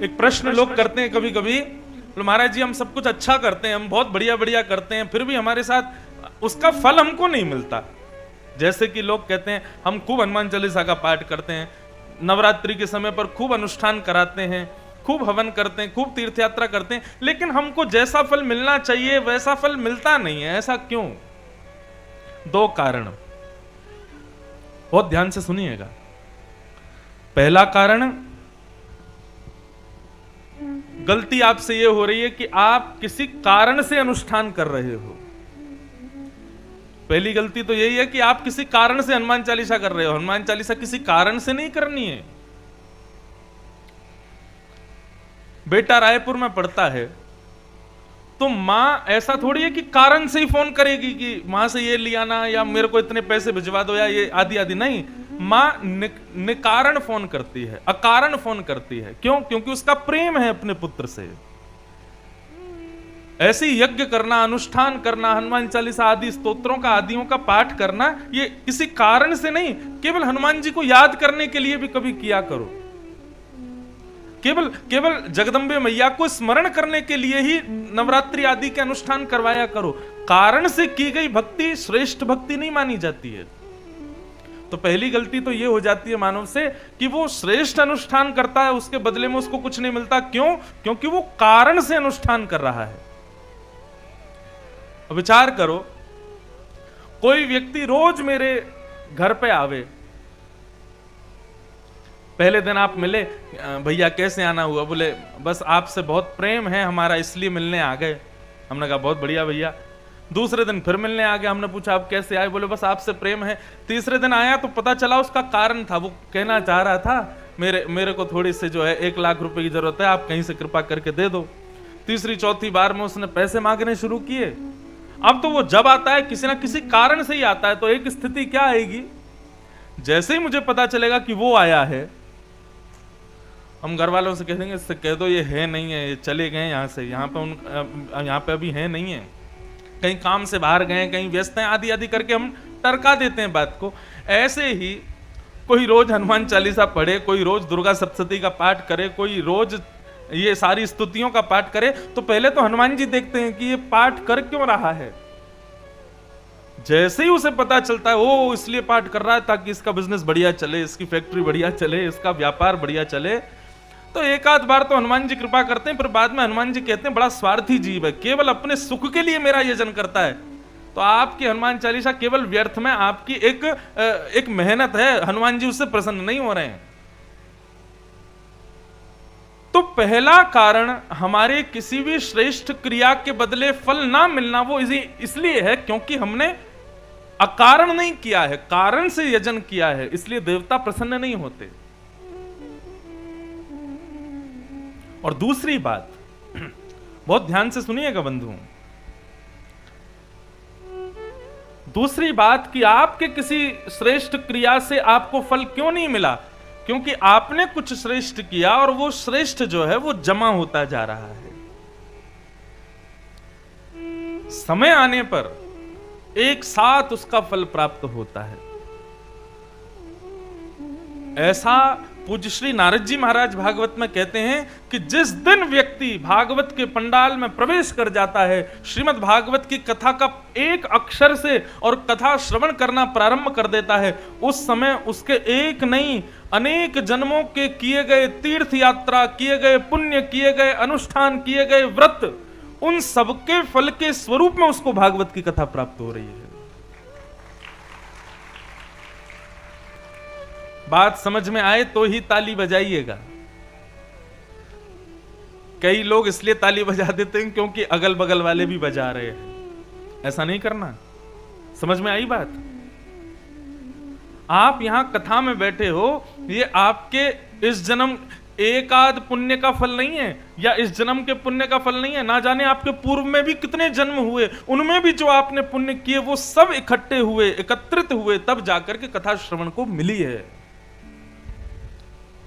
एक प्रश्न लोग करते हैं कभी कभी, महाराज जी हम सब कुछ अच्छा करते हैं, हम बहुत बढ़िया बढ़िया करते हैं, फिर भी हमारे साथ उसका फल हमको नहीं मिलता। जैसे कि लोग कहते हैं हम खूब हनुमान चालीसा का पाठ करते हैं, नवरात्रि के समय पर खूब अनुष्ठान कराते हैं, खूब हवन करते हैं, खूब तीर्थ यात्रा करते हैं, लेकिन हमको जैसा फल मिलना चाहिए वैसा फल मिलता नहीं है। ऐसा क्यों? दो कारण, बहुत ध्यान से सुनिएगा। पहला कारण, गलती आपसे यह हो रही है कि आप किसी कारण से अनुष्ठान कर रहे हो। पहली गलती तो यही है कि आप किसी कारण से हनुमान चालीसा कर रहे हो। हनुमान चालीसा किसी कारण से नहीं करनी है। बेटा रायपुर में पढ़ता है तो मां ऐसा थोड़ी है कि कारण से ही फोन करेगी कि मां से ये लिया ना, या मेरे को इतने पैसे भिजवा दो, या ये आदि आदि। नहीं, मां निकारण फोन करती है, अकारण फोन करती है। क्यों? क्योंकि उसका प्रेम है अपने पुत्र से। ऐसे यज्ञ करना, अनुष्ठान करना, हनुमान चालीसा आदि स्तोत्रों का, आदियों का पाठ करना, ये किसी कारण से नहीं, केवल हनुमान जी को याद करने के लिए भी कभी किया करो। केवल जगदम्बे मैया को स्मरण करने के लिए ही नवरात्रि आदि के अनुष्ठान करवाया करो। कारण से की गई भक्ति श्रेष्ठ भक्ति नहीं मानी जाती है। तो पहली गलती तो यह हो जाती है मानव से कि वो श्रेष्ठ अनुष्ठान करता है, उसके बदले में उसको कुछ नहीं मिलता। क्यों? क्योंकि वो कारण से अनुष्ठान कर रहा है। विचार करो, कोई व्यक्ति रोज मेरे घर पे आवे, पहले दिन आप मिले, भैया कैसे आना हुआ? बोले बस आपसे बहुत प्रेम है हमारा इसलिए मिलने आ गए। हमने कहा बहुत बढ़िया भैया। दूसरे दिन फिर मिलने आ गए, हमने पूछा आप कैसे आए? बोले बस आपसे प्रेम है। तीसरे दिन आया तो पता चला उसका कारण था, वो कहना चाह रहा था मेरे को थोड़ी से जो है 1 लाख रुपए की जरूरत है, आप कहीं से कृपा करके दे दो। तीसरी चौथी बार में उसने पैसे मांगने शुरू किए। अब तो वो जब आता है किसी ना किसी कारण से ही आता है। तो एक स्थिति क्या आएगी, जैसे ही मुझे पता चलेगा कि वो आया है, हम घर वालों से कह देंगे इससे कह दो ये है नहीं है, ये चले गए यहाँ से, यहाँ पे अभी है नहीं है, कहीं काम से बाहर गए, कहीं व्यस्त हैं, आदि आदि करके हम टरका देते हैं बात को। ऐसे ही कोई रोज हनुमान चालीसा पढ़े, कोई रोज दुर्गा सप्तशती का पाठ करे, कोई रोज ये सारी स्तुतियों का पाठ करे, तो पहले तो हनुमान जी देखते हैं कि ये पाठ कर क्यों रहा है। जैसे ही उसे पता चलता है वो इसलिए पाठ कर रहा है ताकि इसका बिजनेस बढ़िया चले, इसकी फैक्ट्री बढ़िया चले, इसका व्यापार बढ़िया चले, तो एक आध बार तो हनुमान जी कृपा करते हैं, फिर बाद में हनुमान जी कहते हैं बड़ा स्वार्थी जीव है, केवल अपने सुख के लिए मेरा यजन करता है। तो आपकी हनुमान चालीसा केवल व्यर्थ में, आपकी एक मेहनत है, हनुमान जी उससे प्रसन्न नहीं हो रहे हैं। तो पहला कारण हमारे किसी भी श्रेष्ठ क्रिया के बदले फल ना मिलना वो इसलिए है क्योंकि हमने अकारण नहीं किया है, कारण से यजन किया है, इसलिए देवता प्रसन्न नहीं होते। और दूसरी बात, बहुत ध्यान से सुनिएगा बंधुओं, दूसरी बात कि आपके किसी श्रेष्ठ क्रिया से आपको फल क्यों नहीं मिला, क्योंकि आपने कुछ श्रेष्ठ किया और वो श्रेष्ठ जो है वो जमा होता जा रहा है। समय आने पर एक साथ उसका फल प्राप्त होता है। ऐसा पूज्य श्री नारद जी महाराज भागवत में कहते हैं कि जिस दिन व्यक्ति भागवत के पंडाल में प्रवेश कर जाता है, श्रीमद् भागवत की कथा का एक अक्षर से और कथा श्रवण करना प्रारंभ कर देता है, उस समय उसके एक नहीं अनेक जन्मों के किए गए तीर्थ यात्रा, किए गए पुण्य, किए गए अनुष्ठान, किए गए व्रत, उन सबके फल के स्वरूप में उसको भागवत की कथा प्राप्त हो रही है। बात समझ में आए तो ही ताली बजाइएगा। कई लोग इसलिए ताली बजा देते हैं क्योंकि अगल बगल वाले भी बजा रहे हैं। ऐसा नहीं करना। समझ में आई बात? आप यहां कथा में बैठे हो, ये आपके इस जन्म एक आध पुण्य का फल नहीं है, या इस जन्म के पुण्य का फल नहीं है। ना जाने आपके पूर्व में भी कितने जन्म हुए, उनमें भी जो आपने पुण्य किए वो सब इकट्ठे हुए, एकत्रित हुए, तब जाकर के कथा श्रवण को मिली है।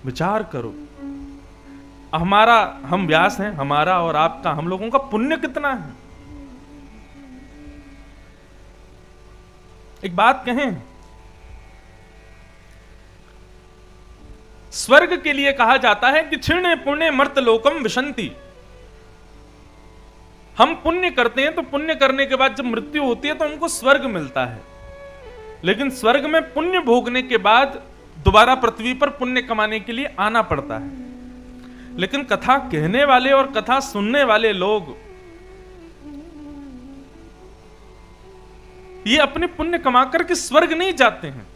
विचार करो, हम व्यास हैं, हमारा और आपका, हम लोगों का पुण्य कितना है। एक बात कहें, स्वर्ग के लिए कहा जाता है कि क्षीणे पुण्य मर्त लोकम विशंति। हम पुण्य करते हैं तो पुण्य करने के बाद जब मृत्यु होती है तो हमको स्वर्ग मिलता है, लेकिन स्वर्ग में पुण्य भोगने के बाद दोबारा पृथ्वी पर पुण्य कमाने के लिए आना पड़ता है। लेकिन कथा कहने वाले और कथा सुनने वाले लोग ये अपने पुण्य कमा करके स्वर्ग नहीं जाते हैं,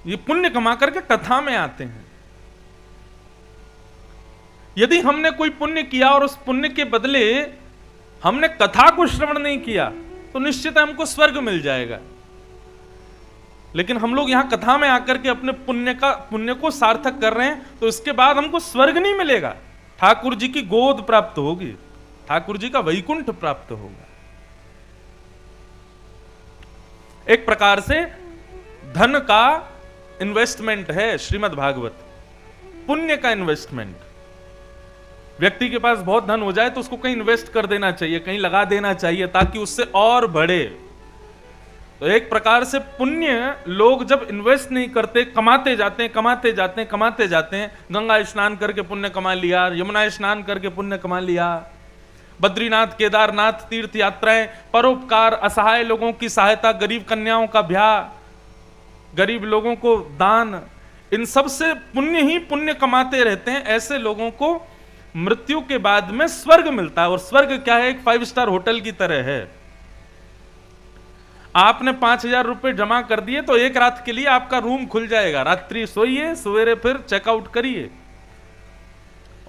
ये पुण्य कमा करके कथा में आते हैं। यदि हमने कोई पुण्य किया और उस पुण्य के बदले हमने कथा को श्रवण नहीं किया तो निश्चित हमको स्वर्ग मिल जाएगा। लेकिन हम लोग यहां कथा में आकर के अपने पुण्य को सार्थक कर रहे हैं, तो इसके बाद हमको स्वर्ग नहीं मिलेगा, ठाकुर जी की गोद प्राप्त होगी, ठाकुर जी का वैकुंठ प्राप्त होगा। एक प्रकार से धन का इन्वेस्टमेंट है श्रीमद् भागवत, पुण्य का इन्वेस्टमेंट। व्यक्ति के पास बहुत धन हो जाए तो उसको कहीं इन्वेस्ट कर देना चाहिए, कहीं लगा देना चाहिए ताकि उससे और बढ़े। तो एक प्रकार से पुण्य लोग जब इन्वेस्ट नहीं करते, कमाते जाते हैं, कमाते जाते हैं, कमाते जाते हैं। गंगा स्नान करके पुण्य कमा लिया, यमुना स्नान करके पुण्य कमा लिया, बद्रीनाथ केदारनाथ तीर्थ यात्राएं, परोपकार, असहाय लोगों की सहायता, गरीब कन्याओं का ब्याह, गरीब लोगों को दान, इन सब से पुण्य ही पुण्य कमाते रहते हैं। ऐसे लोगों को मृत्यु के बाद में स्वर्ग मिलता है। और स्वर्ग क्या है? एक 5 स्टार होटल की तरह है। आपने 5,000 रुपए जमा कर दिए तो एक रात के लिए आपका रूम खुल जाएगा, रात्रि सोइए, सवेरे फिर चेकआउट करिए।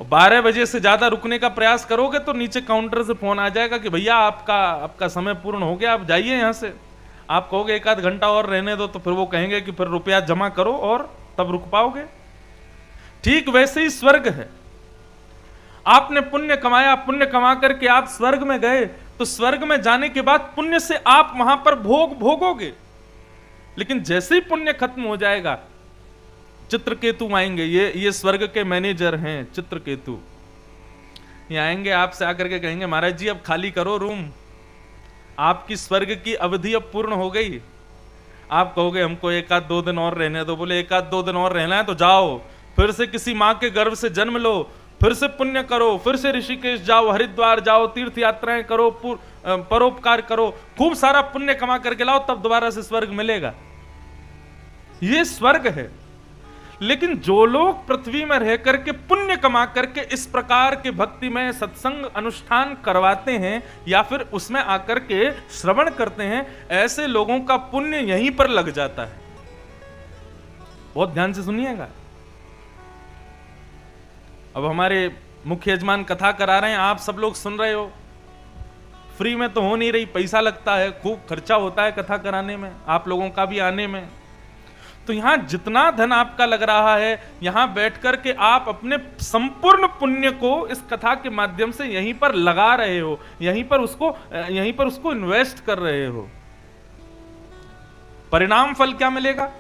12 बजे से ज्यादा रुकने का प्रयास करोगे तो नीचे काउंटर से फोन आ जाएगा कि भैया आपका समय पूर्ण हो गया, आप जाइए यहां से। आप कहोगे 1 आध घंटा और रहने दो, तो फिर वो कहेंगे कि फिर रुपया जमा करो और तब रुक पाओगे। ठीक वैसे ही स्वर्ग है। आपने पुण्य कमाया, पुण्य कमा करके आप स्वर्ग में गए, तो स्वर्ग में जाने के बाद पुण्य से आप वहां पर भोगोगे। लेकिन जैसे ही पुण्य खत्म हो जाएगा, चित्रकेतु आएंगे, ये स्वर्ग के मैनेजर हैं चित्रकेतु, ये आएंगे आपसे आकर के कहेंगे महाराज जी अब खाली करो रूम, आपकी स्वर्ग की अवधि अब पूर्ण हो गई। आप कहोगे हमको 1 आध 2 दिन और रहने दो। बोले 1 आध 2 दिन और रहना है तो जाओ, फिर से किसी मां के गर्भ से जन्म लो, फिर से पुण्य करो, फिर से ऋषिकेश जाओ, हरिद्वार जाओ, तीर्थ यात्राएं करो, परोपकार करो, खूब सारा पुण्य कमा करके लाओ, तब दोबारा से स्वर्ग मिलेगा। ये स्वर्ग है। लेकिन जो लोग पृथ्वी में रह करके पुण्य कमा करके इस प्रकार के भक्ति में सत्संग अनुष्ठान करवाते हैं या फिर उसमें आकर के श्रवण करते हैं, ऐसे लोगों का पुण्य यहीं पर लग जाता है। बहुत ध्यान से सुनिएगा। अब हमारे मुख्य यजमान कथा करा रहे हैं, आप सब लोग सुन रहे हो, फ्री में तो हो नहीं रही, पैसा लगता है, खूब खर्चा होता है कथा कराने में, आप लोगों का भी आने में। तो यहां जितना धन आपका लग रहा है, यहां बैठ करके आप अपने संपूर्ण पुण्य को इस कथा के माध्यम से यहीं पर लगा रहे हो, यहीं पर उसको इन्वेस्ट कर रहे हो। परिणाम फल क्या मिलेगा?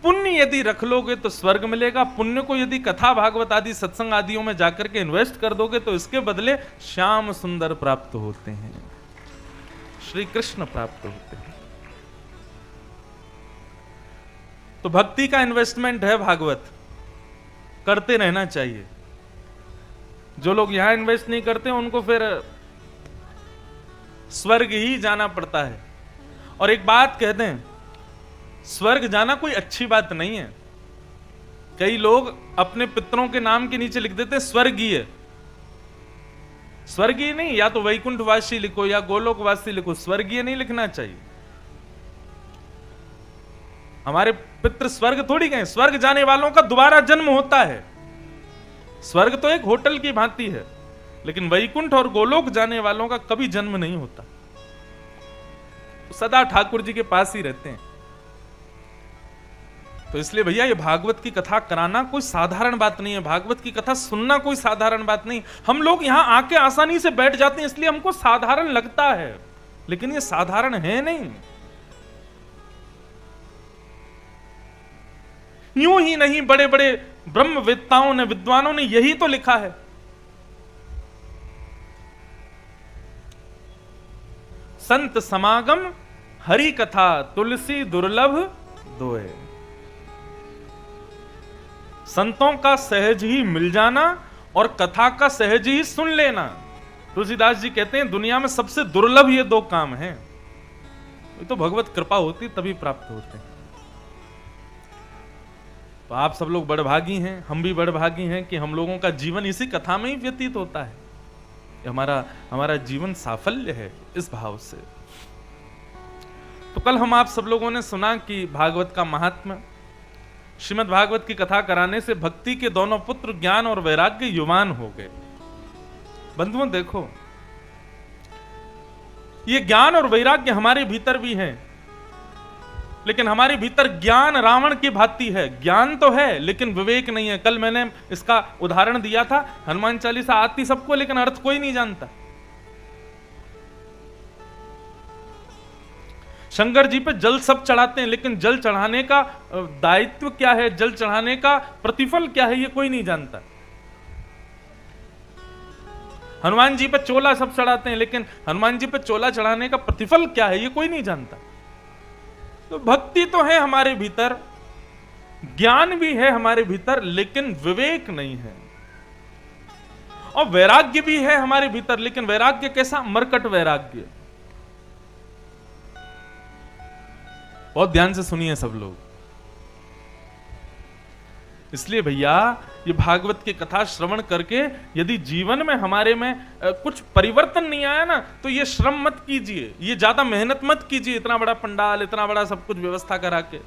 पुण्य यदि रख लोगे तो स्वर्ग मिलेगा। पुण्य को यदि कथा भागवत आदि सत्संग आदियों में जाकर के इन्वेस्ट कर दोगे तो इसके बदले श्याम सुंदर प्राप्त होते हैं, श्री कृष्ण प्राप्त होते हैं। तो भक्ति का इन्वेस्टमेंट है भागवत, करते रहना चाहिए। जो लोग यहां इन्वेस्ट नहीं करते उनको फिर स्वर्ग ही जाना पड़ता है। और एक बात कहते हैं, स्वर्ग जाना कोई अच्छी बात नहीं है। कई लोग अपने पितरों के नाम के नीचे लिख देते स्वर्गीय। स्वर्गीय नहीं, या तो वैकुंठवासी लिखो या गोलोकवासी लिखो, स्वर्गीय नहीं लिखना चाहिए। हमारे पितृ स्वर्ग थोड़ी गए, स्वर्ग जाने वालों का दोबारा जन्म होता है। स्वर्ग तो एक होटल की भांति है, लेकिन वैकुंठ और गोलोक जाने वालों का कभी जन्म नहीं होता, तो सदा ठाकुर जी के पास ही रहते हैं। तो इसलिए भैया ये भागवत की कथा कराना कोई साधारण बात नहीं है, भागवत की कथा सुनना कोई साधारण बात नहीं। हम लोग यहां आके आसानी से बैठ जाते हैं, इसलिए हमको साधारण लगता है, लेकिन ये साधारण है नहीं। यूं ही नहीं, बड़े बड़े ब्रह्मवेत्ताओं ने, विद्वानों ने यही तो लिखा है। संत समागम हरि कथा तुलसी दुर्लभ दोए। संतों का सहज ही मिल जाना और कथा का सहज ही सुन लेना। तुलसीदास जी कहते हैं दुनिया में सबसे दुर्लभ ये दो काम हैं, ये तो भगवत कृपा होती तभी प्राप्त होते हैं। तो आप सब लोग बड़भागी हैं, हम भी बड़भागी हैं कि हम लोगों का जीवन इसी कथा में ही व्यतीत होता है। हमारा जीवन साफल्य है इस भाव से। तो कल हम आप सब लोगों ने सुना कि भागवत का महात्म्य, श्रीमद् भागवत की कथा कराने से भक्ति के दोनों पुत्र ज्ञान और वैराग्य युवान हो गए। बंधुओं देखो, ये ज्ञान और वैराग्य हमारे भीतर भी है, लेकिन हमारे भीतर ज्ञान रावण की भांति है। ज्ञान तो है लेकिन विवेक नहीं है। कल मैंने इसका उदाहरण दिया था, हनुमान चालीसा आती सबको लेकिन अर्थ कोई नहीं जानता। शंकर जी पे जल सब चढ़ाते हैं, लेकिन जल चढ़ाने का दायित्व क्या है, जल चढ़ाने का प्रतिफल क्या है, ये कोई नहीं जानता। हनुमान जी पे चोला सब चढ़ाते हैं, लेकिन हनुमान जी पे चोला चढ़ाने का प्रतिफल क्या है, ये कोई नहीं जानता। तो भक्ति तो है हमारे भीतर, ज्ञान भी है हमारे भीतर, लेकिन विवेक नहीं है। और वैराग्य भी है हमारे भीतर, लेकिन वैराग्य कैसा? मरकट वैराग्य। बहुत ध्यान से सुनिए सब लोग। इसलिए भैया ये भागवत की कथा श्रवण करके यदि जीवन में हमारे में कुछ परिवर्तन नहीं आया ना, तो ये श्रम मत कीजिए, ये ज्यादा मेहनत मत कीजिए, इतना बड़ा पंडाल, इतना बड़ा सब कुछ व्यवस्था करा के।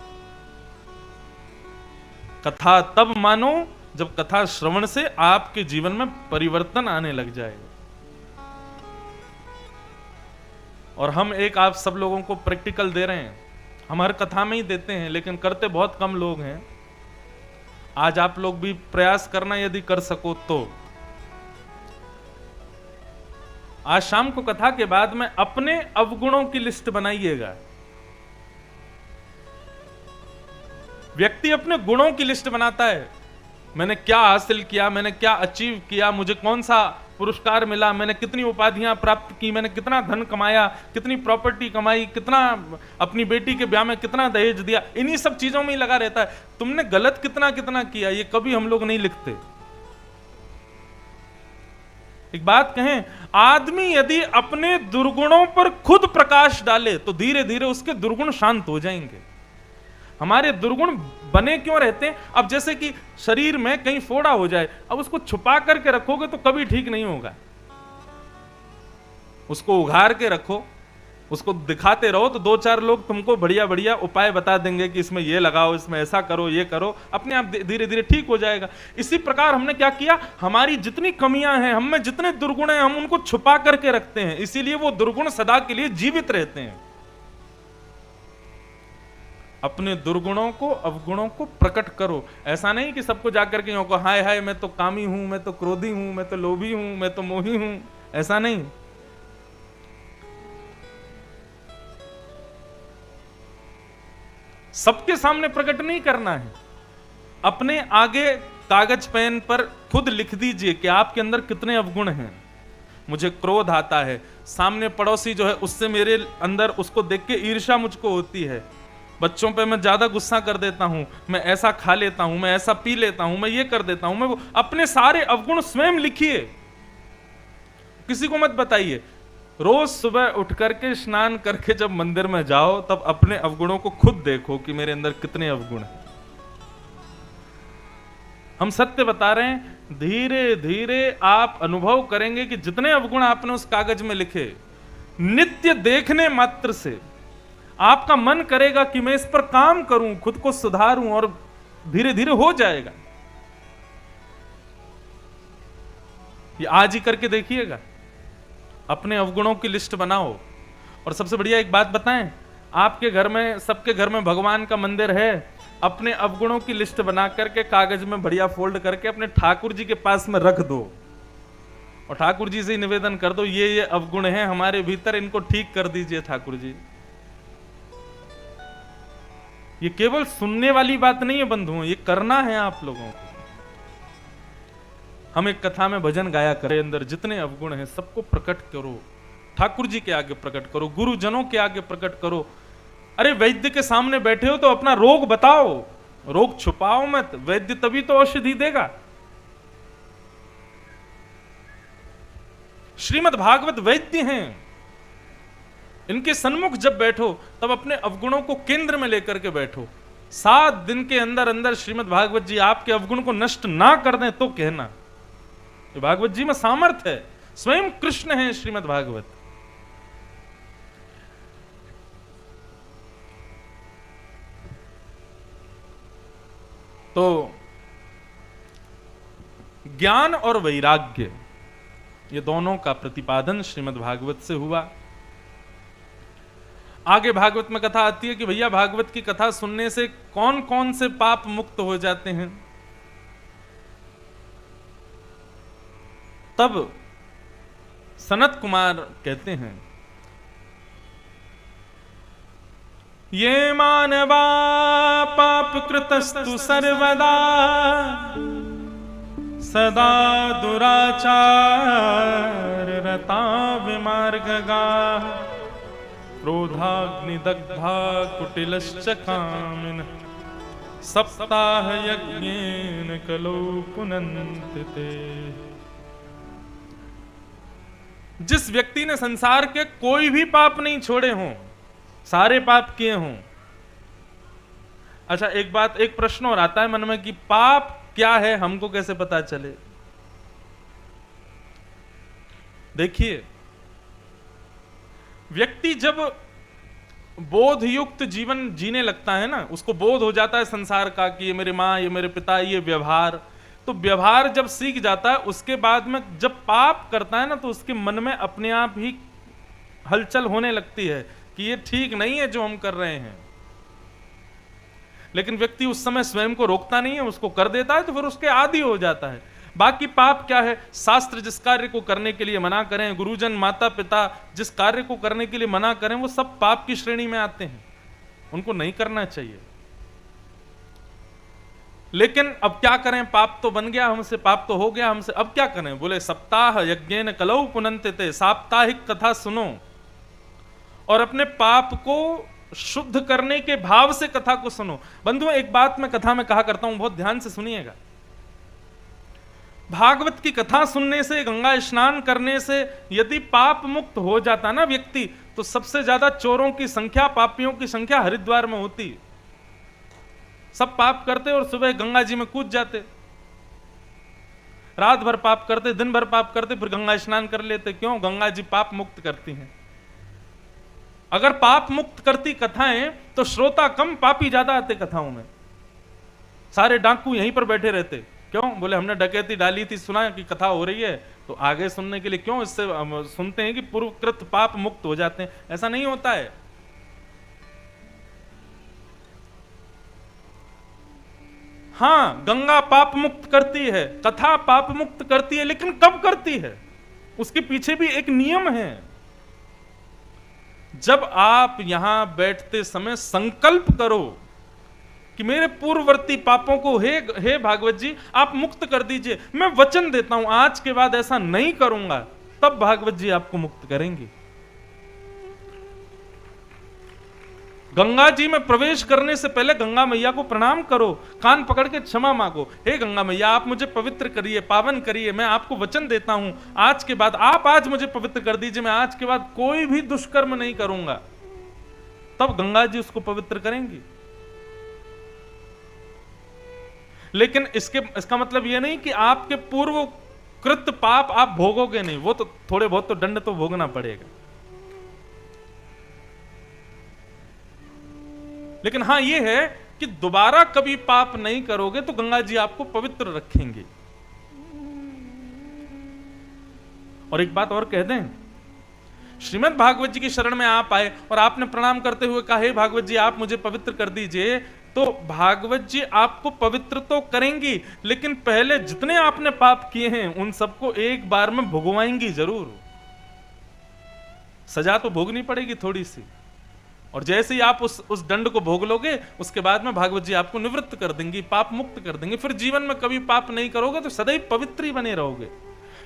कथा तब मानो जब कथा श्रवण से आपके जीवन में परिवर्तन आने लग जाएगा। और हम एक आप सब लोगों को प्रैक्टिकल दे रहे हैं, हम हर कथा में ही देते हैं लेकिन करते बहुत कम लोग हैं। आज आप लोग भी प्रयास करना, यदि कर सको तो। आज शाम को कथा के बाद में अपने अवगुणों की लिस्ट बनाइएगा। व्यक्ति अपने गुणों की लिस्ट बनाता है, मैंने क्या हासिल किया, मैंने क्या अचीव किया, मुझे कौन सा पुरस्कार मिला, मैंने कितनी उपाधियां प्राप्त की, मैंने कितना धन कमाया, कितनी प्रॉपर्टी कमाई, कितना अपनी बेटी के ब्याह में कितना दहेज दिया, इन्हीं सब चीजों में ही लगा रहता है। तुमने गलत कितना कितना किया, ये कभी हम लोग नहीं लिखते। एक बात कहें, आदमी यदि अपने दुर्गुणों पर खुद प्रकाश डाले तो धीरे धीरे उसके दुर्गुण शांत हो जाएंगे। हमारे दुर्गुण बने क्यों रहते हैं? अब जैसे कि शरीर में कहीं फोड़ा हो जाए, अब उसको छुपा करके रखोगे तो कभी ठीक नहीं होगा। उसको उघार के रखो, उसको दिखाते रहो तो दो चार लोग तुमको बढ़िया बढ़िया उपाय बता देंगे कि इसमें ये लगाओ, इसमें ऐसा करो, ये करो, अपने आप धीरे धीरे ठीक हो जाएगा। इसी प्रकार हमने क्या किया, हमारी जितनी कमियां हैं, हम में जितने दुर्गुण हैं, हम उनको छुपा करके रखते हैं, इसीलिए वो दुर्गुण सदा के लिए जीवित रहते हैं। अपने दुर्गुणों को, अवगुणों को प्रकट करो। ऐसा नहीं कि सबको जाकर के को हाय हाय मैं तो कामी हूं, मैं तो क्रोधी हूं, मैं तो लोभी हूं, मैं तो मोही हूं, ऐसा नहीं। सबके सामने प्रकट नहीं करना है। अपने आगे कागज पेन पर खुद लिख दीजिए कि आपके अंदर कितने अवगुण हैं। मुझे क्रोध आता है, सामने पड़ोसी जो है उससे मेरे अंदर, उसको देख के ईर्ष्या मुझको होती है, बच्चों पे मैं ज्यादा गुस्सा कर देता हूं, मैं ऐसा खा लेता हूं, मैं ऐसा पी लेता हूं, मैं ये कर देता हूं, मैं वो। अपने सारे अवगुण स्वयं लिखिए, किसी को मत बताइए। रोज सुबह उठ करके स्नान करके जब मंदिर में जाओ तब अपने अवगुणों को खुद देखो कि मेरे अंदर कितने अवगुण हैं। हम सत्य बता रहे हैं, धीरे धीरे आप अनुभव करेंगे कि जितने अवगुण आपने उस कागज में लिखे, नित्य देखने मात्र से आपका मन करेगा कि मैं इस पर काम करूं, खुद को सुधारूं, और धीरे धीरे हो जाएगा। ये आज ही करके देखिएगा। अपने अवगुणों की लिस्ट बनाओ। और सबसे बढ़िया एक बात बताएं, आपके घर में, सबके घर में भगवान का मंदिर है, अपने अवगुणों की लिस्ट बना करके कागज में बढ़िया फोल्ड करके अपने ठाकुर जी के पास में रख दो और ठाकुर जी से निवेदन कर दो, ये अवगुण हैं हमारे भीतर, इनको ठीक कर दीजिए ठाकुर जी। ये केवल सुनने वाली बात नहीं है बंधुओं, ये करना है आप लोगों को। हम एक कथा में भजन गाया करें, अंदर जितने अवगुण हैं सबको प्रकट करो, ठाकुर जी के आगे प्रकट करो, गुरुजनों के आगे प्रकट करो। अरे वैद्य के सामने बैठे हो तो अपना रोग बताओ, रोग छुपाओ मत, वैद्य तभी तो औषधि देगा। श्रीमद् भागवत वैद्य हैं। इनके सन्मुख जब बैठो तब अपने अवगुणों को केंद्र में लेकर के बैठो। 7 दिन के अंदर अंदर श्रीमद् भागवत जी आपके अवगुण को नष्ट ना कर दें तो कहना। ये भागवत जी में सामर्थ्य है, स्वयं कृष्ण है श्रीमद् भागवत। तो ज्ञान और वैराग्य ये दोनों का प्रतिपादन श्रीमद् भागवत से हुआ। आगे भागवत में कथा आती है कि भैया भागवत की कथा सुनने से कौन कौन से पाप मुक्त हो जाते हैं। तब सनत कुमार कहते हैं, ये मानवा पाप कृतस्तु सर्वदा सदा दुराचार रता विमार्गगा क्रोधाग्निदग्धा कुटिलश्च कामिन सप्ताह यज्ञेन कलो पुनन्ति ते। जिस व्यक्ति ने संसार के कोई भी पाप नहीं छोड़े हों, सारे पाप किए हों। अच्छा, एक बात, एक प्रश्न और आता है मन में कि पाप क्या है, हमको कैसे पता चले। देखिए, व्यक्ति जब बोधयुक्त जीवन जीने लगता है ना, उसको बोध हो जाता है संसार का कि ये मेरी माँ, ये मेरे पिता, ये व्यवहार, तो व्यवहार जब सीख जाता है उसके बाद में जब पाप करता है ना तो उसके मन में अपने आप ही हलचल होने लगती है कि ये ठीक नहीं है जो हम कर रहे हैं। लेकिन व्यक्ति उस समय स्वयं को रोकता नहीं है, उसको कर देता है तो फिर उसके आदी हो जाता है। बाकी पाप क्या है, शास्त्र जिस कार्य को करने के लिए मना करें, गुरुजन माता पिता जिस कार्य को करने के लिए मना करें, वो सब पाप की श्रेणी में आते हैं, उनको नहीं करना चाहिए। लेकिन अब क्या करें, पाप तो बन गया हमसे, पाप तो हो गया हमसे, अब क्या करें। बोले सप्ताह यज्ञेन कलौ पुनन्ति ते, साप्ताहिक कथा सुनो और अपने पाप को शुद्ध करने के भाव से कथा को सुनो। बंधुओं, एक बात मैं कथा में कहा करता हूं, बहुत ध्यान से सुनिएगा। भागवत की कथा सुनने से, गंगा स्नान करने से यदि पाप मुक्त हो जाता ना व्यक्ति, तो सबसे ज्यादा चोरों की संख्या, पापियों की संख्या हरिद्वार में होती। सब पाप करते और सुबह गंगा जी में कूद जाते, रात भर पाप करते, दिन भर पाप करते, फिर गंगा स्नान कर लेते। क्यों? गंगा जी पाप मुक्त करती हैं। अगर पाप मुक्त करती कथाएं तो श्रोता कम, पापी ज्यादा आते कथाओं में। सारे डाकू यहीं पर बैठे रहते। क्यों? बोले हमने डकैती डाली थी, सुना कि कथा हो रही है तो आगे सुनने के लिए। क्यों? इससे सुनते हैं कि पूर्वकृत पाप मुक्त हो जाते हैं। ऐसा नहीं होता है। हाँ, गंगा पाप मुक्त करती है, कथा पाप मुक्त करती है, लेकिन कब करती है उसके पीछे भी एक नियम है। जब आप यहां बैठते समय संकल्प करो कि मेरे पूर्ववर्ती पापों को हे भागवत जी आप मुक्त कर दीजिए, मैं वचन देता हूं आज के बाद ऐसा नहीं करूंगा, तब भागवत जी आपको मुक्त करेंगे। गंगा जी में प्रवेश करने से पहले गंगा मैया को प्रणाम करो, कान पकड़ के क्षमा मांगो। हे गंगा मैया, आप मुझे पवित्र करिए, पावन करिए, मैं आपको वचन देता हूं आज के बाद आप आज मुझे पवित्र कर दीजिए, मैं आज के बाद कोई भी दुष्कर्म नहीं करूंगा। तब गंगा जी उसको पवित्र करेंगी। लेकिन इसका मतलब यह नहीं कि आपके पूर्व कृत पाप आप भोगोगे नहीं, वो तो थोड़े बहुत तो दंड तो भोगना पड़ेगा। लेकिन हाँ ये है कि दोबारा कभी पाप नहीं करोगे तो गंगा जी आपको पवित्र रखेंगे। और एक बात और कह दें, श्रीमद् भागवत जी की शरण में आप आए और आपने प्रणाम करते हुए कहा हे भागवत जी आप मुझे पवित्र कर दीजिए, तो भागवत जी आपको पवित्र तो करेंगी, लेकिन पहले जितने आपने पाप किए हैं उन सबको एक बार में भुगवाएंगी जरूर। सजा तो भोगनी पड़ेगी थोड़ी सी, और जैसे ही आप उस दंड को भोग लोगे उसके बाद में भागवत जी आपको निवृत्त कर देंगी, पाप मुक्त कर देंगे। फिर जीवन में कभी पाप नहीं करोगे तो सदैव पवित्र ही बने रहोगे।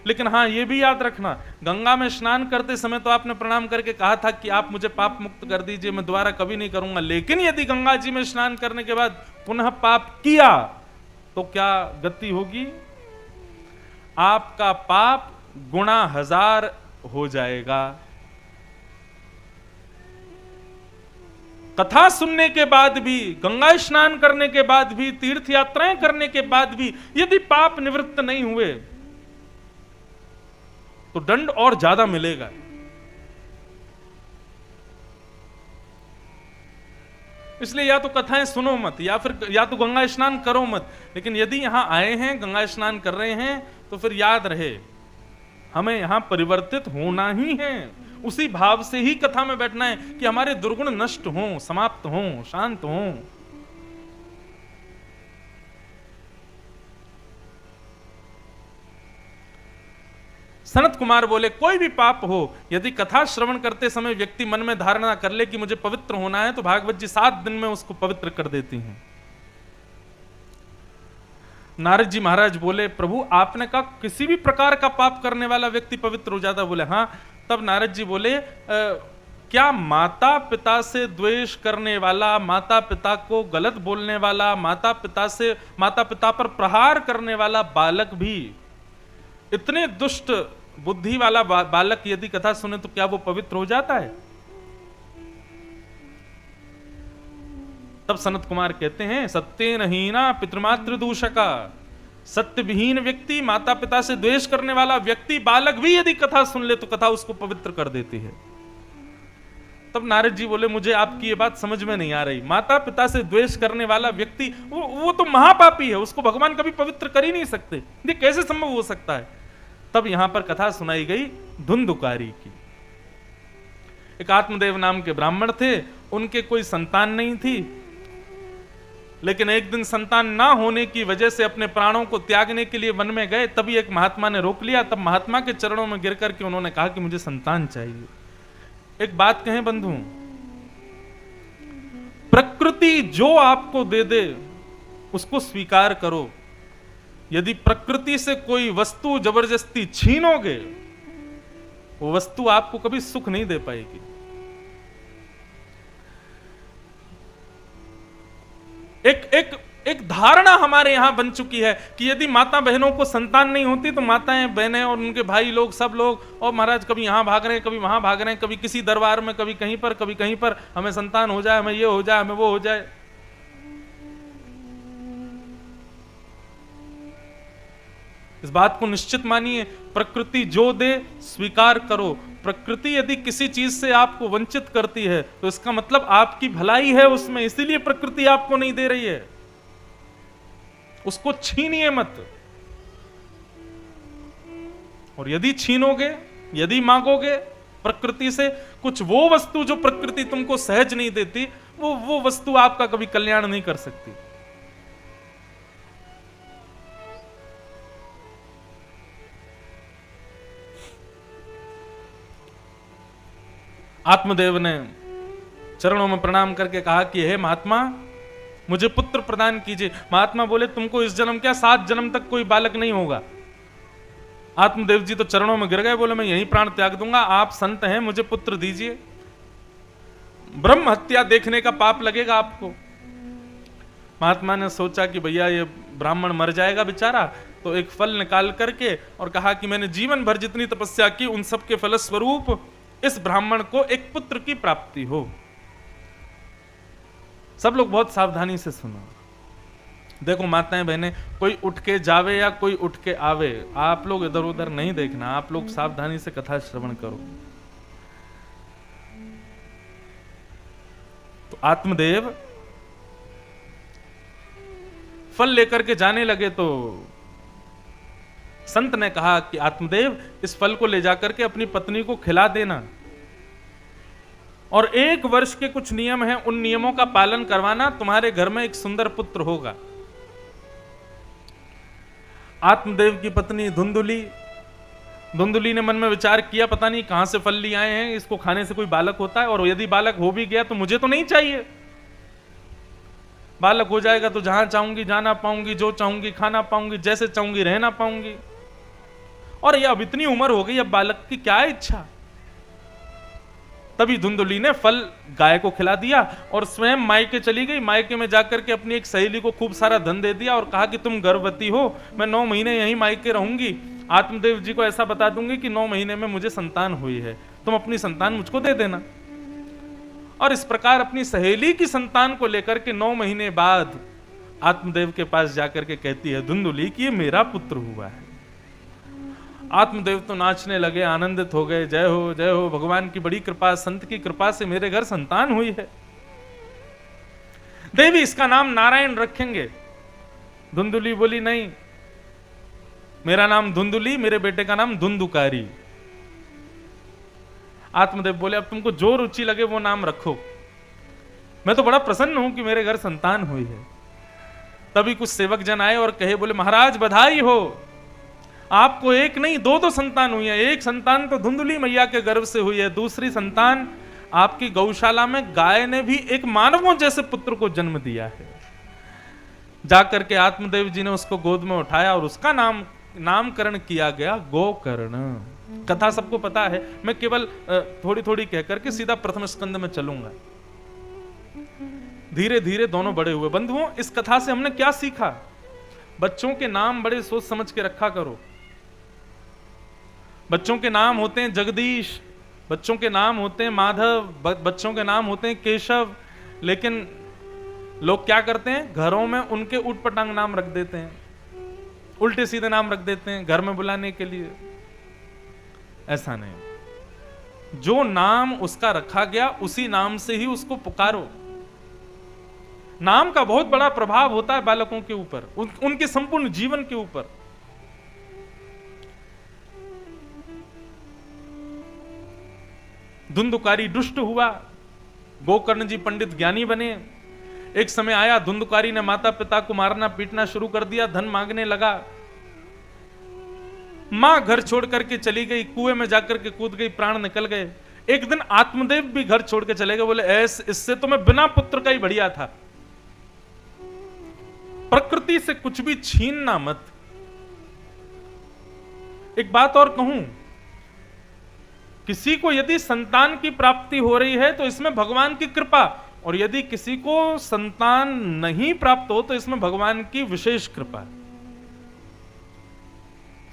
लेकिन हाँ, ये भी याद रखना, गंगा में स्नान करते समय तो आपने प्रणाम करके कहा था कि आप मुझे पाप मुक्त कर दीजिए, मैं दोबारा कभी नहीं करूंगा। लेकिन यदि गंगा जी में स्नान करने के बाद पुनः पाप किया तो क्या गति होगी? आपका पाप गुणा 1000 हो जाएगा। कथा सुनने के बाद भी, गंगा स्नान करने के बाद भी, तीर्थ यात्राएं करने के बाद भी यदि पाप निवृत्त नहीं हुए तो दंड और ज्यादा मिलेगा। इसलिए या तो कथाएं सुनो मत, या तो गंगा स्नान करो मत। लेकिन यदि यहां आए हैं, गंगा स्नान कर रहे हैं, तो फिर याद रहे हमें यहां परिवर्तित होना ही है। उसी भाव से ही कथा में बैठना है कि हमारे दुर्गुण नष्ट हों, समाप्त हों, शांत हों। सनत कुमार बोले, कोई भी पाप हो, यदि कथा श्रवण करते समय व्यक्ति मन में धारणा कर ले कि मुझे पवित्र होना है, तो भागवत जी 7 दिन में उसको पवित्र कर देती हैं। नारद जी महाराज बोले, प्रभु आपने कहा किसी भी प्रकार का पाप करने वाला व्यक्ति पवित्र हो जाता। बोले हाँ। तब नारद जी बोले, क्या माता पिता से द्वेष करने वाला, माता पिता को गलत बोलने वाला, माता पिता पर प्रहार करने वाला बालक भी, इतने दुष्ट बुद्धि वाला बालक यदि कथा सुने तो क्या वो पवित्र हो जाता है? तब सनत कुमार कहते हैं, सत्येन हीना पितृमातृ दूषका, सत्य विहीन व्यक्ति, माता पिता से द्वेष करने वाला व्यक्ति, बालक भी यदि कथा सुन ले तो कथा उसको पवित्र कर देती है। तब नारद जी बोले, मुझे आपकी ये बात समझ में नहीं आ रही। माता पिता से द्वेष करने वाला व्यक्ति वो तो महापापी है, उसको भगवान कभी पवित्र कर ही नहीं सकते, ये कैसे संभव हो सकता है? तब यहां पर कथा सुनाई गई धुंधुकारी की। एक आत्मदेव नाम के ब्राह्मण थे, उनके कोई संतान नहीं थी, लेकिन एक दिन संतान ना होने की वजह से अपने प्राणों को त्यागने के लिए वन में गए। तभी एक महात्मा ने रोक लिया। तब महात्मा के चरणों में गिर करके उन्होंने कहा कि मुझे संतान चाहिए। एक बात कहें बंधु, प्रकृति जो आपको दे दे उसको स्वीकार करो। यदि प्रकृति से कोई वस्तु जबरदस्ती छीनोगे, वो वस्तु आपको कभी सुख नहीं दे पाएगी। एक धारणा हमारे यहां बन चुकी है कि यदि माता बहनों को संतान नहीं होती तो माताएं बहनें और उनके भाई लोग, सब लोग, और महाराज कभी यहां भाग रहे हैं, कभी वहां भाग रहे हैं, कभी किसी दरबार में, कभी कहीं पर, कभी कहीं पर, हमें संतान हो जाए, हमें ये हो जाए, हमें वो हो जाए। इस बात को निश्चित मानिए, प्रकृति जो दे स्वीकार करो। प्रकृति यदि किसी चीज से आपको वंचित करती है तो इसका मतलब आपकी भलाई है उसमें, इसीलिए प्रकृति आपको नहीं दे रही है। उसको छीनिए मत। और यदि छीनोगे, यदि मांगोगे प्रकृति से कुछ, वो वस्तु जो प्रकृति तुमको सहज नहीं देती, वो वस्तु आपका कभी कल्याण नहीं कर सकती। आत्मदेव ने चरणों में प्रणाम करके कहा कि हे महात्मा, मुझे पुत्र प्रदान कीजिए। महात्मा बोले, तुमको इस जन्म क्या 7 जन्म तक कोई बालक नहीं होगा। आत्मदेव जी तो चरणों में गिर गए, बोले मैं यही प्राण त्याग दूंगा, आप संत हैं, मुझे पुत्र दीजिए। ब्रह्म हत्या देखने का पाप लगेगा आपको। महात्मा ने सोचा कि भैया ये ब्राह्मण मर जाएगा बेचारा, तो एक फल निकाल करके और कहा कि मैंने जीवन भर जितनी तपस्या की उन सब के फलस्वरूप इस ब्राह्मण को एक पुत्र की प्राप्ति हो। सब लोग बहुत सावधानी से सुनो। देखो माताएं बहनें, कोई उठ के जावे या कोई उठ के आवे, आप लोग इधर उधर नहीं देखना, आप लोग सावधानी से कथा श्रवण करो। तो आत्मदेव फल लेकर के जाने लगे तो संत ने कहा कि आत्मदेव, इस फल को ले जाकर के अपनी पत्नी को खिला देना, और 1 वर्ष के कुछ नियम हैं, उन नियमों का पालन करवाना, तुम्हारे घर में एक सुंदर पुत्र होगा। आत्मदेव की पत्नी धुंधुली ने मन में विचार किया, पता नहीं कहां से फल लिए आए हैं, इसको खाने से कोई बालक होता है, और यदि बालक हो भी गया तो मुझे तो नहीं चाहिए। बालक हो जाएगा तो जहां चाहूंगी जाना पाऊंगी, जो चाहूंगी खाना पाऊंगी, जैसे चाहूंगी रहना पाऊंगी। और ये अब इतनी उम्र हो गई, अब बालक की क्या इच्छा। तभी धुंधुली ने फल गाय को खिला दिया और स्वयं मायके चली गई। मायके में जाकर के अपनी एक सहेली को खूब सारा धन दे दिया और कहा कि तुम गर्भवती हो, मैं 9 महीने यहीं मायके रहूंगी, आत्मदेव जी को ऐसा बता दूंगी कि 9 महीने में मुझे संतान हुई है, तुम अपनी संतान मुझको दे देना। और इस प्रकार अपनी सहेली की संतान को लेकर के 9 महीने बाद आत्मदेव के पास जाकर के कहती है धुंधुली कि ये मेरा पुत्र हुआ है। आत्मदेव तो नाचने लगे, आनंदित हो गए, जय हो भगवान की बड़ी कृपा, संत की कृपा से मेरे घर संतान हुई है। देवी इसका नाम नारायण रखेंगे। धुंधुली बोली नहीं, मेरा नाम धुंधुली, मेरे बेटे का नाम धुंधुकारी। आत्मदेव बोले अब तुमको जो रुचि लगे वो नाम रखो, मैं तो बड़ा प्रसन्न हूं कि मेरे घर संतान हुई है। तभी कुछ सेवक जन आए और कहे, बोले महाराज बधाई हो, आपको एक नहीं 2 संतान हुई है। एक संतान तो धुंधुली मैया के गर्भ से हुई है, दूसरी संतान आपकी गौशाला में गाय ने भी एक मानवों जैसे पुत्र को जन्म दिया है। जाकर के आत्मदेव जी ने उसको गोद में उठाया और उसका नामकरण किया गया गोकर्ण। कथा सबको पता है, मैं केवल थोड़ी थोड़ी कहकर के सीधा प्रथम स्कंद में चलूंगा। धीरे धीरे दोनों बड़े हुए। बंधुओं, इस कथा से हमने क्या सीखा? बच्चों के नाम बड़े सोच समझ के रखा करो। बच्चों के नाम होते हैं जगदीश, बच्चों के नाम होते हैं माधव, बच्चों के नाम होते हैं केशव, लेकिन लोग क्या करते हैं, घरों में उनके उटपटांग नाम रख देते हैं, उल्टे सीधे नाम रख देते हैं घर में बुलाने के लिए। ऐसा नहीं, जो नाम उसका रखा गया उसी नाम से ही उसको पुकारो। नाम का बहुत बड़ा प्रभाव होता है बालकों के ऊपर, उनके संपूर्ण जीवन के ऊपर। धुंधुकारी दुष्ट हुआ, गोकर्ण जी पंडित ज्ञानी बने। एक समय आया, धुंधुकारी ने माता पिता को मारना पीटना शुरू कर दिया, धन मांगने लगा। मां घर छोड़ करके चली गई, कुएं में जाकर के कूद गई, प्राण निकल गए। एक दिन आत्मदेव भी घर छोड़ के चले गए, बोले इससे तो मैं बिना पुत्र का ही बढ़िया था। प्रकृति से कुछ भी छीनना मत। एक बात और कहूं, किसी को यदि संतान की प्राप्ति हो रही है तो इसमें भगवान की कृपा, और यदि किसी को संतान नहीं प्राप्त हो तो इसमें भगवान की विशेष कृपा।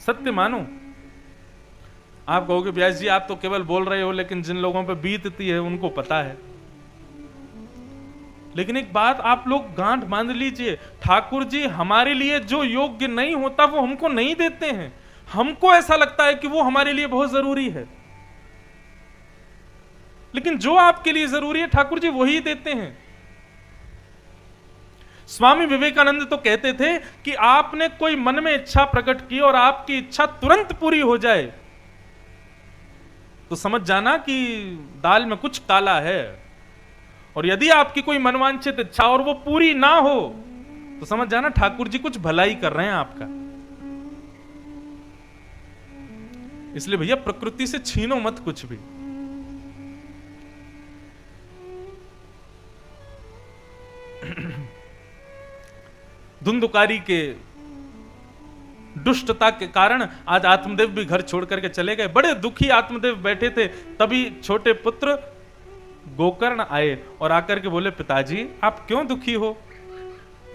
सत्य मानो। आप कहोगे व्यास जी आप तो केवल बोल रहे हो, लेकिन जिन लोगों पे बीतती है उनको पता है। लेकिन एक बात आप लोग गांठ बांध लीजिए, ठाकुर जी हमारे लिए जो योग्य नहीं होता वो हमको नहीं देते हैं। हमको ऐसा लगता है कि वो हमारे लिए बहुत जरूरी है, लेकिन जो आपके लिए जरूरी है ठाकुर जी वही देते हैं। स्वामी विवेकानंद तो कहते थे कि आपने कोई मन में इच्छा प्रकट की और आपकी इच्छा तुरंत पूरी हो जाए तो समझ जाना कि दाल में कुछ काला है, और यदि आपकी कोई मनवांछित इच्छा और वो पूरी ना हो तो समझ जाना ठाकुर जी कुछ भलाई कर रहे हैं आपका। इसलिए भैया प्रकृति से छीनो मत कुछ भी। धुंधुकारी के दुष्टता के कारण आज आत्मदेव भी घर छोड़ करके चले गए। बड़े दुखी आत्मदेव बैठे थे, तभी छोटे पुत्र गोकर्ण आए और आकर के बोले पिताजी आप क्यों दुखी हो?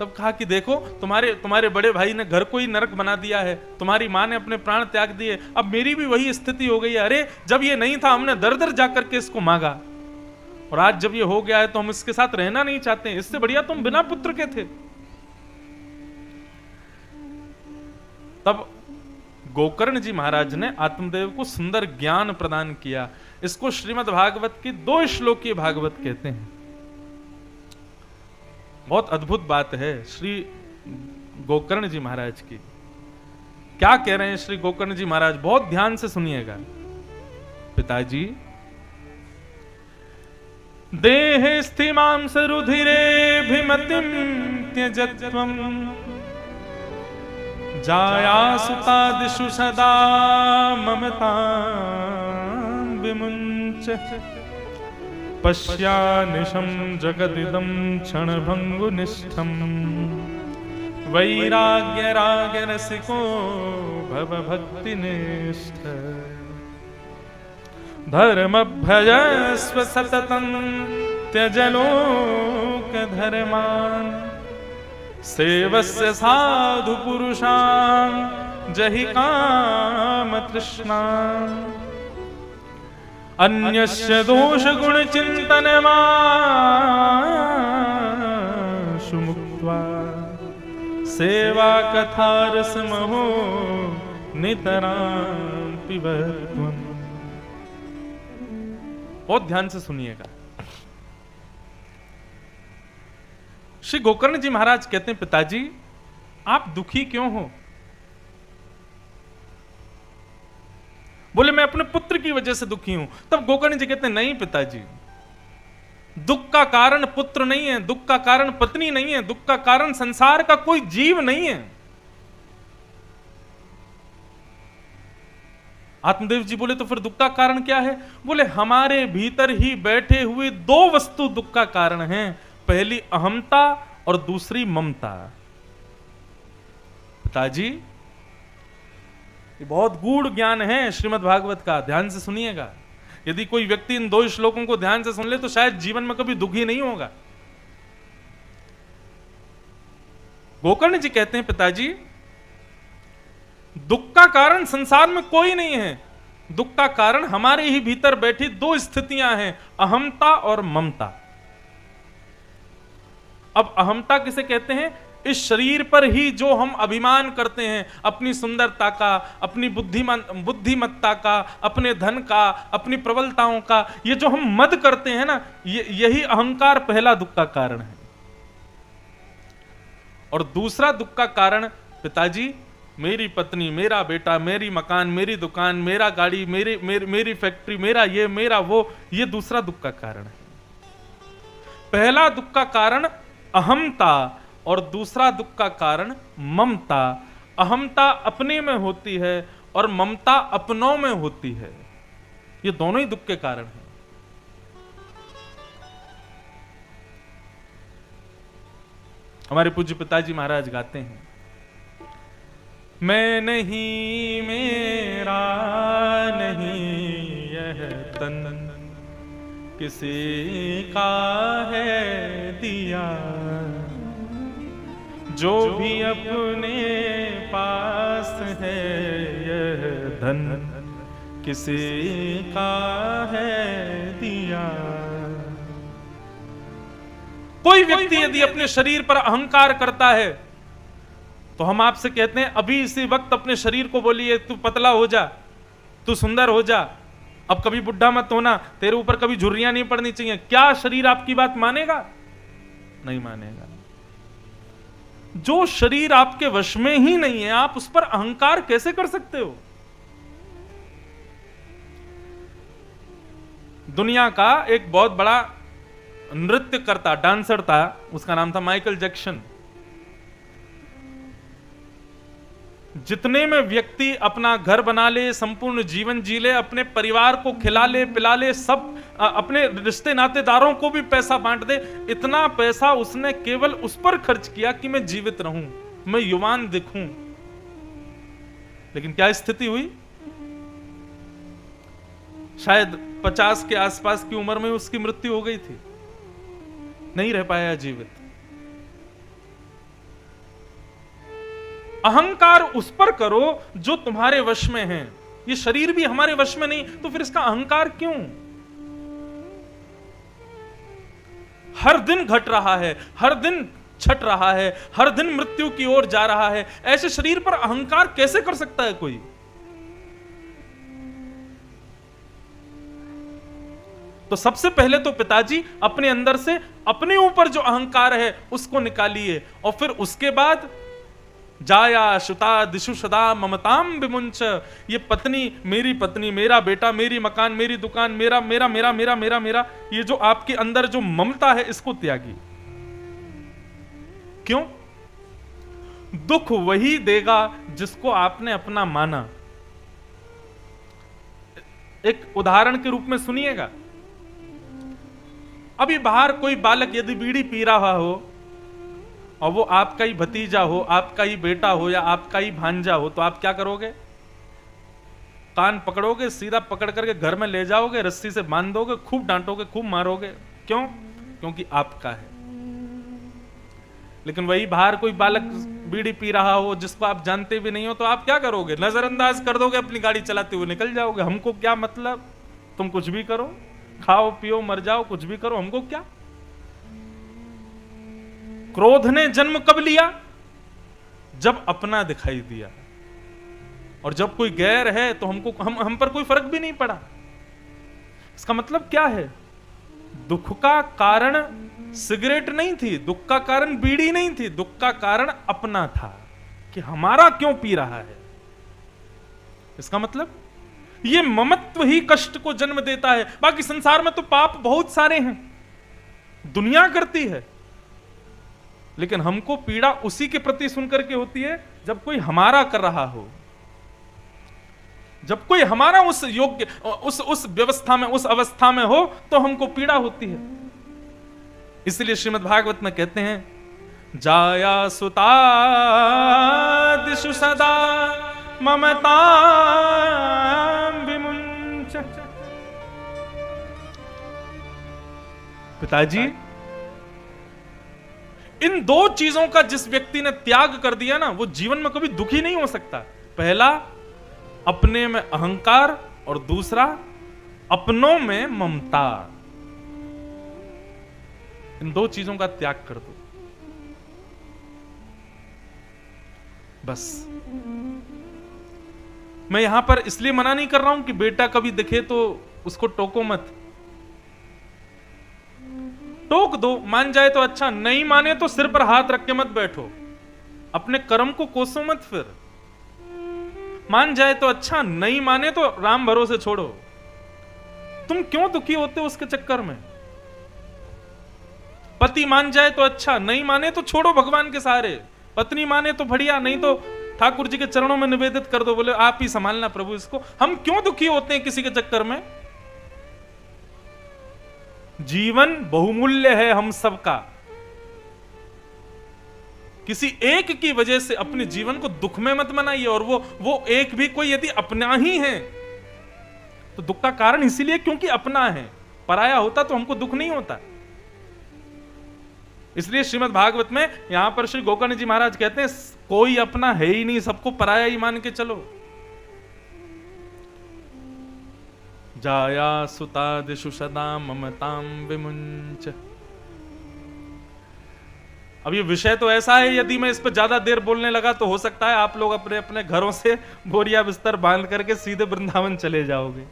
तब कहा कि देखो तुम्हारे बड़े भाई ने घर को ही नरक बना दिया है, तुम्हारी मां ने अपने प्राण त्याग दिए, अब मेरी भी वही स्थिति हो गई है। अरे जब ये नहीं था हमने दर दर जाकर के इसको मांगा, और आज जब ये हो गया है तो हम इसके साथ रहना नहीं चाहते। इससे बढ़िया तुम बिना पुत्र के थे। तब गोकर्ण जी महाराज ने आत्मदेव को सुंदर ज्ञान प्रदान किया। इसको श्रीमद् भागवत की 2 श्लोकीय भागवत कहते हैं। बहुत अद्भुत बात है श्री गोकर्ण जी महाराज की। क्या कह रहे हैं श्री गोकर्ण जी महाराज, बहुत ध्यान से सुनिएगा। पिताजी देह स्थिमां सरुधिरेभिमतिं त्यजत्वं जायासुतादिषु सदा ममतां विमुञ्च पश्यानिशं जगदिदं क्षणभङ्गुनिष्ठं वैराग्य राग रसिको भव भक्ति निष्ठ धर्म भजस्व सततं त्यज लोक धर्मान सेवस्य साधु पुरुषां जहि काम तृष्णा अन्यस्य दोष गुण चिंतनमाशु मुक्त्वा सेवा कथा रसमहो नितरां पिबध्वम्। बहुत ध्यान से सुनिएगा। श्री गोकर्ण जी महाराज कहते हैं, पिताजी आप दुखी क्यों हो? बोले मैं अपने पुत्र की वजह से दुखी हूं। तब गोकर्ण जी कहते हैं, नहीं पिताजी, दुख का कारण पुत्र नहीं है, दुख का कारण पत्नी नहीं है, दुख का कारण संसार का कोई जीव नहीं है। आत्मदेव जी बोले तो फिर दुख का कारण क्या है? बोले हमारे भीतर ही बैठे हुए दो वस्तु दुख का कारण हैं, पहली अहमता और दूसरी ममता। पिताजी ये बहुत गूढ़ ज्ञान है श्रीमद् भागवत का, ध्यान से सुनिएगा। यदि कोई व्यक्ति इन 2 श्लोकों को ध्यान से सुन ले तो शायद जीवन में कभी दुखी नहीं होगा। गोकर्ण जी कहते हैं, पिताजी दुख का कारण संसार में कोई नहीं है, दुख का कारण हमारे ही भीतर बैठी 2 स्थितियां हैं, अहमता और ममता। अब अहमता किसे कहते हैं? इस शरीर पर ही जो हम अभिमान करते हैं, अपनी सुंदरता का, अपनी बुद्धिमत्ता का, अपने धन का, अपनी प्रबलताओं का, ये जो हम मद करते हैं ना, यही अहंकार पहला दुख का कारण है। और दूसरा दुख का कारण, पिताजी मेरी पत्नी, मेरा बेटा, मेरी मकान, मेरी दुकान, मेरा गाड़ी, मेरी फैक्ट्री, मेरा ये, मेरा वो, ये दूसरा दुख का कारण है। पहला दुख का कारण अहमता और दूसरा दुख का कारण ममता। अहमता अपने में होती है और ममता अपनों में होती है, ये दोनों ही दुख के कारण हैं। हमारे पूज्य पिताजी महाराज गाते हैं, मैं नहीं मेरा नहीं यह तन किसी का है दिया, जो भी अपने पास है यह धन किसी का है दिया। कोई व्यक्ति यदि अपने शरीर पर अहंकार करता है तो हम आपसे कहते हैं अभी इसी वक्त अपने शरीर को बोलिए, तू पतला हो जा, तू सुंदर हो जा, अब कभी बुढ़ा मत होना, तेरे ऊपर कभी झुर्रियां नहीं पड़नी चाहिए। क्या शरीर आपकी बात मानेगा? नहीं मानेगा। जो शरीर आपके वश में ही नहीं है, आप उस पर अहंकार कैसे कर सकते हो? दुनिया का एक बहुत बड़ा नृत्य करता, डांसर था, उसका नाम था माइकल जैक्सन। जितने में व्यक्ति अपना घर बना ले, संपूर्ण जीवन जी ले, अपने परिवार को खिला ले, पिला ले, सब अपने रिश्ते नातेदारों को भी पैसा बांट दे, इतना पैसा उसने केवल उस पर खर्च किया कि मैं जीवित रहूं, मैं युवान दिखूं। लेकिन क्या स्थिति हुई? शायद 50 के आसपास की उम्र में उसकी मृत्यु हो गई थी, नहीं रह पाया जीवित। अहंकार उस पर करो जो तुम्हारे वश में है। ये शरीर भी हमारे वश में नहीं, तो फिर इसका अहंकार क्यों? हर दिन घट रहा है, हर दिन छट रहा है, हर दिन मृत्यु की ओर जा रहा है, ऐसे शरीर पर अहंकार कैसे कर सकता है कोई? तो सबसे पहले तो पिताजी अपने अंदर से अपने ऊपर जो अहंकार है उसको निकालिए, और फिर उसके बाद जाया शुता दिशु सदा ममताम विमुंच, ये पत्नी, मेरा बेटा, मेरी मकान, मेरी दुकान, मेरा मेरा मेरा मेरा मेरा मेरा, ये जो आपके अंदर जो ममता है इसको त्यागी। क्यों? दुख वही देगा जिसको आपने अपना माना। एक उदाहरण के रूप में सुनिएगा। अभी बाहर कोई बालक यदि बीड़ी पी रहा हो और वो आपका ही भतीजा हो, आपका ही बेटा हो या आपका ही भांजा हो, तो आप क्या करोगे? कान पकड़ोगे, सीधा पकड़ करके घर में ले जाओगे, रस्सी से बांध दोगे, खूब डांटोगे, खूब मारोगे। क्यों? क्योंकि आपका है। लेकिन वही बाहर कोई बालक बीड़ी पी रहा हो जिसको आप जानते भी नहीं हो, तो आप क्या करोगे? नजरअंदाज कर दोगे, अपनी गाड़ी चलाते हुए निकल जाओगे। हमको क्या मतलब, तुम कुछ भी करो, खाओ पियो मर जाओ, कुछ भी करो, हमको क्या। क्रोध ने जन्म कब लिया? जब अपना दिखाई दिया। और जब कोई गैर है तो हम पर कोई फर्क भी नहीं पड़ा। इसका मतलब क्या है? दुख का कारण सिगरेट नहीं थी, दुख का कारण बीड़ी नहीं थी, दुख का कारण अपना था कि हमारा क्यों पी रहा है। इसका मतलब ये ममत्व ही कष्ट को जन्म देता है। बाकी संसार में तो पाप बहुत सारे हैं, दुनिया करती है, लेकिन हमको पीड़ा उसी के प्रति सुनकर के होती है जब कोई हमारा कर रहा हो, जब कोई हमारा उस योग्य उस व्यवस्था में, उस अवस्था में हो, तो हमको पीड़ा होती है। इसलिए श्रीमद् भागवत में कहते हैं, जाया सुतादिषु सदा ममतां विमुञ्च। पिताजी, इन दो चीजों का जिस व्यक्ति ने त्याग कर दिया ना, वो जीवन में कभी दुखी नहीं हो सकता। पहला, अपने में अहंकार, और दूसरा, अपनों में ममता। इन दो चीजों का त्याग कर दो बस। मैं यहां पर इसलिए मना नहीं कर रहा हूं कि बेटा कभी दिखे तो उसको टोको मत। टोक दो, मान जाए तो अच्छा, नहीं माने तो सिर पर हाथ रख के मत बैठो, अपने कर्म को कोसो मत। फिर मान जाए तो अच्छा, नहीं माने तो राम भरोसे छोड़ो। तुम क्यों दुखी होते हो उसके चक्कर में? पति मान जाए तो अच्छा, नहीं माने तो छोड़ो भगवान के सहारे। पत्नी माने तो बढ़िया, नहीं तो ठाकुर जी के चरणों में निवेदित कर दो, बोले आप ही संभालना प्रभु इसको। हम क्यों दुखी होते हैं किसी के चक्कर में? जीवन बहुमूल्य है हम सबका। किसी एक की वजह से अपने जीवन को दुख में मत मनाइए। और वो एक भी कोई यदि अपना ही है तो दुख का कारण इसीलिए क्योंकि अपना है। पराया होता तो हमको दुख नहीं होता। इसलिए श्रीमद् भागवत में यहां पर श्री गोकर्ण जी महाराज कहते हैं, कोई अपना है ही नहीं, सबको पराया ही मान के चलो। जाया सुतादिषु सदा ममतां विमुञ्च। अब ये विषय तो ऐसा है, यदि मैं इस पर ज्यादा देर बोलने लगा तो हो सकता है आप लोग अपने अपने घरों से बोरिया बिस्तर बांध करके सीधे वृंदावन चले जाओगे।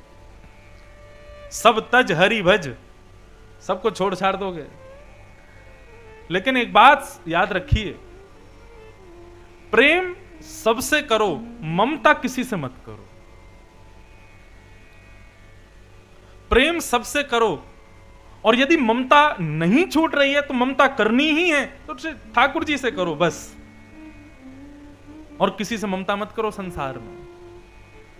सब तज हरि भज, सबको छोड़ छाड़ दोगे। लेकिन एक बात याद रखिए, प्रेम सबसे करो, ममता किसी से मत करो। प्रेम सबसे करो, और यदि ममता नहीं छूट रही है तो ममता करनी ही है तो ठाकुर जी से करो बस। और किसी से ममता मत करो संसार में।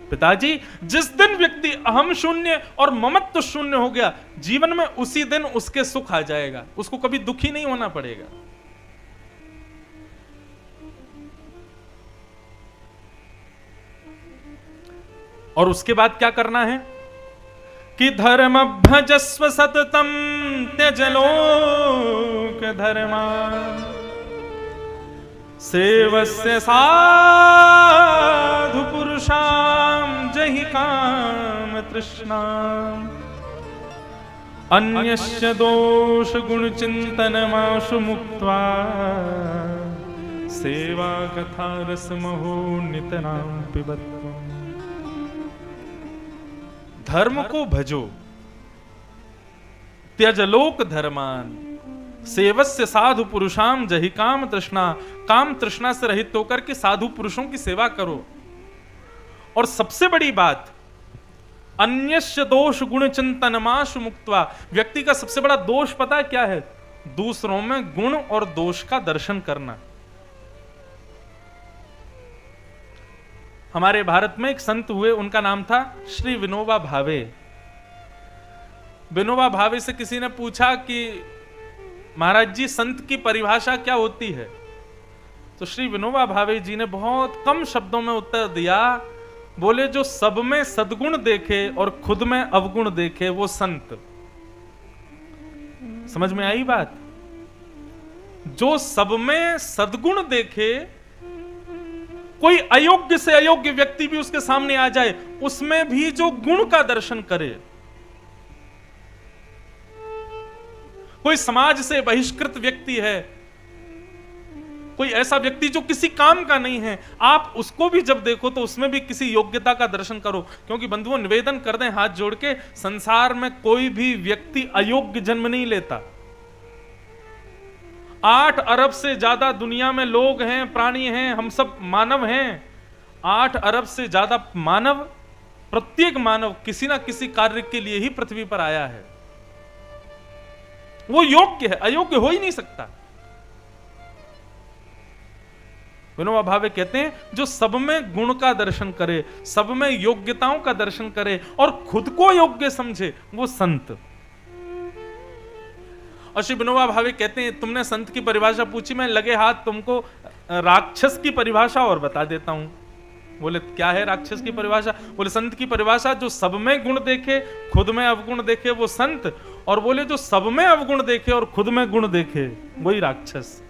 पिताजी, जिस दिन व्यक्ति अहम शून्य और ममत्व शून्य हो गया जीवन में, उसी दिन उसके सुख आ जाएगा, उसको कभी दुखी नहीं होना पड़ेगा। और उसके बाद क्या करना है कि धर्म भजस्व सततम त्यज लोक धर्मा सेवस्य साधु पुरुषाम जहि काम तृष्णा अन्यस्य दोष गुण चिंतनमाशु मुक्त्वा सेवा कथा रसमहो नितराम पिबत्वम्। धर्म को भजो, त्यजलोक धर्मान, सेवस्य साधु पुरुषाम जहि काम तृष्णा। काम तृष्णा से रहित होकर के साधु पुरुषों की सेवा करो। और सबसे बड़ी बात, अन्यस्य दोष गुण चिंतनमाशु मुक्त्वा। व्यक्ति का सबसे बड़ा दोष पता है क्या है? दूसरों में गुण और दोष का दर्शन करना। हमारे भारत में एक संत हुए, उनका नाम था श्री विनोबा भावे। विनोबा भावे से किसी ने पूछा कि महाराज जी, संत की परिभाषा क्या होती है? तो श्री विनोबा भावे जी ने बहुत कम शब्दों में उत्तर दिया, बोले जो सब में सद्गुण देखे और खुद में अवगुण देखे वो संत। समझ में आई बात? जो सब में सद्गुण देखे, कोई अयोग्य से अयोग्य व्यक्ति भी उसके सामने आ जाए, उसमें भी जो गुण का दर्शन करे, कोई समाज से बहिष्कृत व्यक्ति है, कोई ऐसा व्यक्ति जो किसी काम का नहीं है, आप उसको भी जब देखो तो उसमें भी किसी योग्यता का दर्शन करो। क्योंकि बंधुओं, निवेदन कर दें हाथ जोड़ के, संसार में कोई भी व्यक्ति अयोग्य जन्म नहीं लेता। 8 अरब से ज्यादा दुनिया में लोग हैं, प्राणी हैं, हम सब मानव हैं। 8 अरब से ज्यादा मानव, प्रत्येक मानव किसी ना किसी कार्य के लिए ही पृथ्वी पर आया है। वो योग्य है, अयोग्य हो ही नहीं सकता। विनोबा भावे कहते हैं जो सब में गुण का दर्शन करे, सब में योग्यताओं का दर्शन करे और खुद को योग्य समझे, वो संत। और श्री विनोबा भावे कहते हैं, तुमने संत की परिभाषा पूछी, मैं लगे हाथ तुमको राक्षस की परिभाषा और बता देता हूं। बोले क्या है राक्षस की परिभाषा? बोले संत की परिभाषा, जो सब में गुण देखे खुद में अवगुण देखे वो संत, और बोले जो सब में अवगुण देखे और खुद में गुण देखे वही राक्षस।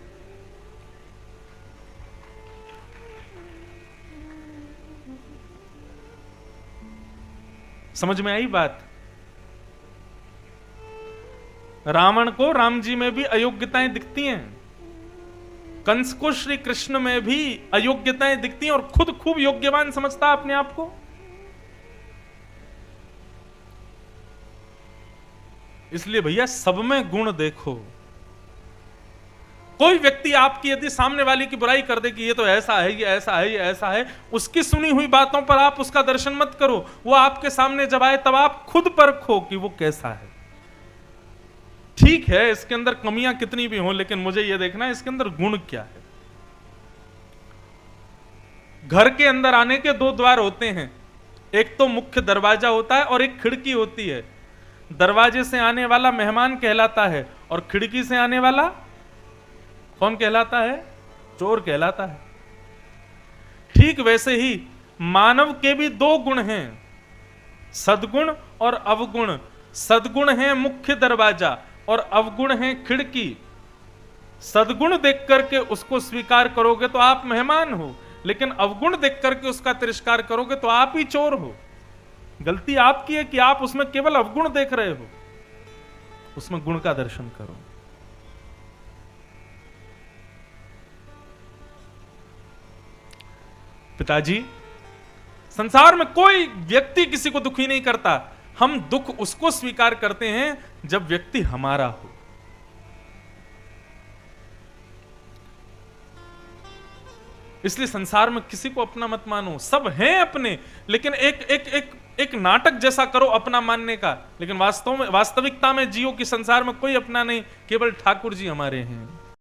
समझ में आई बात? रावण को राम जी में भी अयोग्यताएं दिखती हैं, कंस को श्री कृष्ण में भी अयोग्यताएं दिखती हैं, और खुद खूब योग्यवान समझता अपने आप को। इसलिए भैया सब में गुण देखो। कोई व्यक्ति आपकी यदि सामने वाले की बुराई कर दे कि ये तो ऐसा है, ये ऐसा है, ये ऐसा है, उसकी सुनी हुई बातों पर आप उसका दर्शन मत करो। वो आपके सामने जब आए तब आप खुद परखो कि वो कैसा है। ठीक है, इसके अंदर कमियां कितनी भी हों, लेकिन मुझे यह देखना है इसके अंदर गुण क्या है। घर के अंदर आने के 2 द्वार होते हैं, एक तो मुख्य दरवाजा होता है और एक खिड़की होती है। दरवाजे से आने वाला मेहमान कहलाता है और खिड़की से आने वाला कौन कहलाता है? चोर कहलाता है। ठीक वैसे ही मानव के भी 2 गुण हैं, सद्गुण और अवगुण। सद्गुण है मुख्य दरवाजा और अवगुण है खिड़की। सद्गुण देख करके उसको स्वीकार करोगे तो आप मेहमान हो, लेकिन अवगुण देख करके उसका तिरस्कार करोगे तो आप ही चोर हो। गलती आपकी है कि आप उसमें केवल अवगुण देख रहे हो, उसमें गुण का दर्शन करो। पिताजी, संसार में कोई व्यक्ति किसी को दुखी नहीं करता। हम दुख उसको स्वीकार करते हैं जब व्यक्ति हमारा हो। इसलिए संसार में किसी को अपना मत मानो, सब हैं अपने, लेकिन एक नाटक जैसा करो अपना मानने का, लेकिन वास्तविकता में जियो कि संसार में कोई अपना नहीं, केवल ठाकुर जी हमारे हैं।